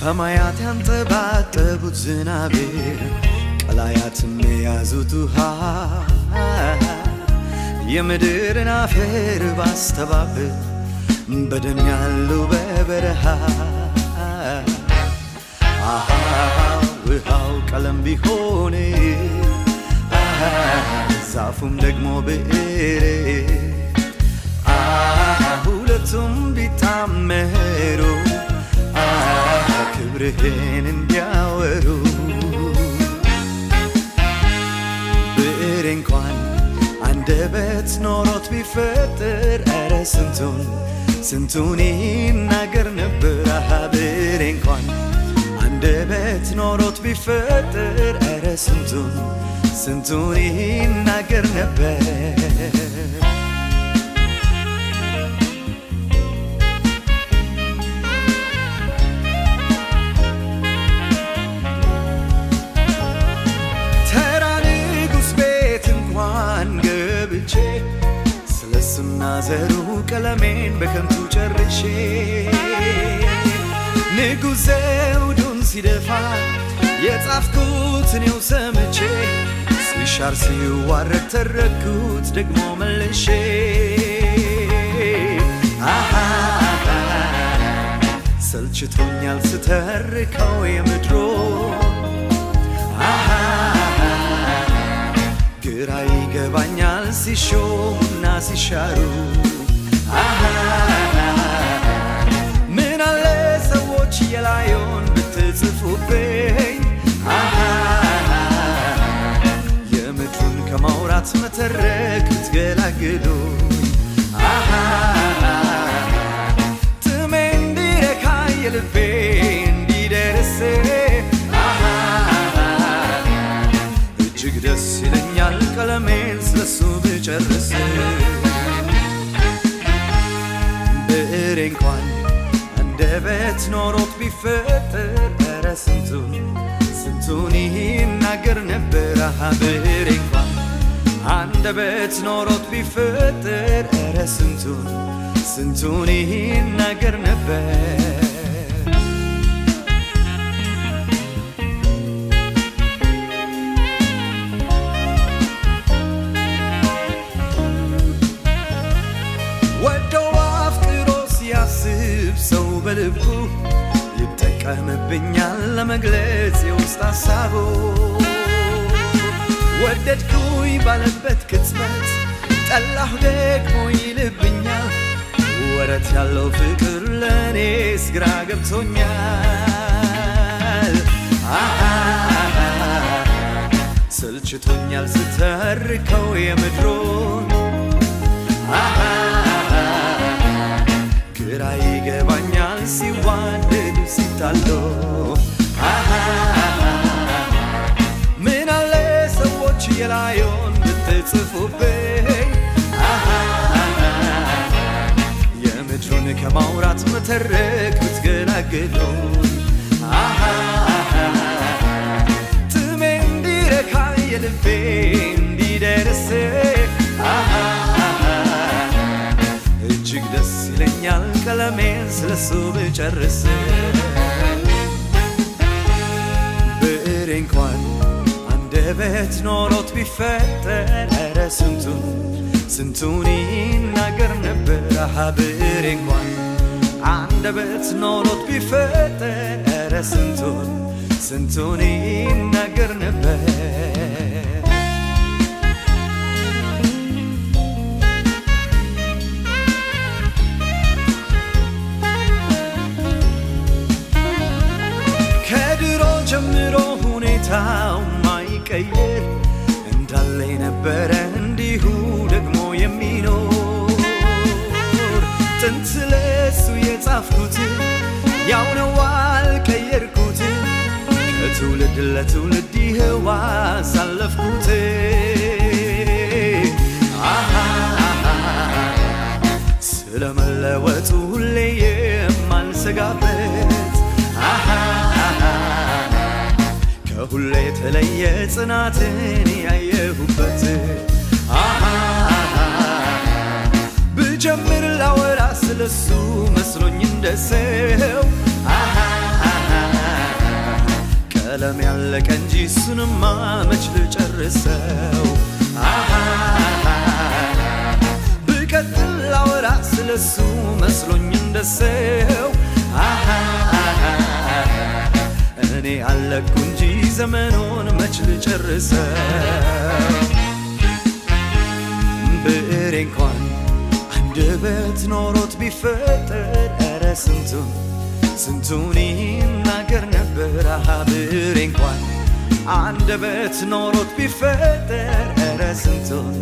ሰማያት ያንጠባጠቡት ዝናብ ቀላያትም የያዙት ውሃ የምድርን አፈር ባስተባብር በደም ያለው በበረሃ ውሃው ቀለም ቢሆን ዛፉም ደግሞ ብዕር ሁለቱም ቢጣመሩ ክብርህን እንዲያወሩ ብዕር እንኳን አንደበት ኖሮት ቢፈጠር ኧረ ስንቱን ይናገር ነበር። ብዕር እንኳን አንደበት ኖሮት ቢፈጠር ኧረ ስንቱን ይናገር ነበር። ተራ ንጉሥ ቤት እንኳን ገብቼ ስለሱና ዘሩ ቀለሜን በከንቱ ጨርሼ ንጉሥ ዘውዱን ሲደፋ የጻፍኩት እኔው ሰምቼ ሲሻር ሲዋረድ ተረኩት ደግሞ መልሼ ሰልችቶኛል ስተርከው የምድሮ ግራ ይገባኛል ሲሾሙና ሲሻሩ ምን አለ ሰዎች የላዩን ብትጽፉብኝ የምድሩን ከማውራት መተረክ ብትገላግሉኝ ጥሜ እንዲረካ የልቤ እንዲደርስ እጅግ ደስ ይለኛል ቀለሜን ስለሱ ብጨርስ። ብዕር እንኳን አንደበት ኖሮት ቢፈጠር ኧረ ስንቱን ይናገር ነበር። ብዕር እንኳን አንደበት ኖሮት ቢፈጠር ኧረ ስንቱን ይናገር ነበር። ወደው አፍቅሮ ሲያስብ ሰው በልቡ ይጠቀምብኛል ለመግለጽ የውስጥ ሐሳቡ ወደድኩኝ ባለበት ቅጽበት ጠላሁ ደግሞ ይልብኛል ወረት ያለው ፍቅር ለእኔስ ግራ ገብቶኛል። ሰልችቶኛል ስተርከው የምድሩን ግራ ይገባኛል ሲዋደዱ ሲጣሉ ምን አለ ሰዎች የላዩን ብትጽፉብኝ የምድሩን ከማውራት መተረክ ብትገላግሉኝ ጥሜ እንዲረካ የልቤ እንዲደርስ እጅግ ደስ ይለኛል ቀለሜን ስለሱ ብጨርስ። ብዕር እንኳን አንደበት ኖሮት ቢፈጠር ኧረ ስንቱን ይናገር ነበር። ብዕር እንኳን አንደበት ኖሮት ቢፈጠር ኧረ ስንቱን ይናገር ነበር። ጀምሮ ሁኔታው ማይቀየር እንዳለ ነበረ እንዲሁ ደግሞ የሚኖር ጥንት ለሱ የጻፍኩት ያው ነው አልቀየርኩት ከትውልድ ለትውልድ ይኸው አሳለፍኩት ስለመለወጡ ሁሌ የማልሰጋበት ከሁሌ የተለየ ጽናትን ያየሁበት ብጀምር ላወራ ስለሱ መስሎኝ እንደሰው ቀለም ያለቀ እንጂ እሱንማ መች ልጨርሰው። ብቀጥል ላወራ ስለሱ መስሎኝ እንደሰው እኔ አለኩ እንጂ ዘመኑን መች ልጨርሰው። ብዕሬ እንኳን አንደበት ኖሮት ቢፈጠር ኧረ ስንቱን ይናገር ነበር። ብዕሬ እንኳን አንደበት ኖሮት ቢፈጠር ኧረ ስንቱን